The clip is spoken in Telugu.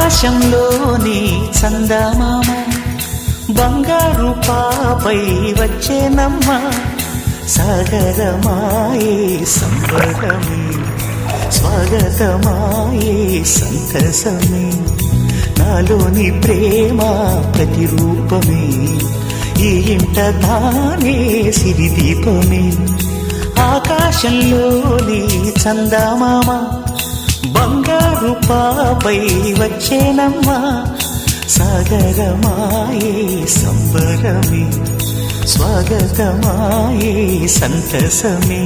ఆకాశంలోని చందమామ బంగారు పాపై వచ్చేనమ్మ సాగరమాయే సంబరమే స్వాగతమాయే సంతసమే నాలోని ప్రేమ ప్రతిరూపమే ఈ ఇంట తానే సిరిదీపమే ఆకాశంలోని చందమామ బంగారు పాపై వచ్చేనమ్మా సాగరమాయే సంబరమే స్వాగతమాయే సంతసమే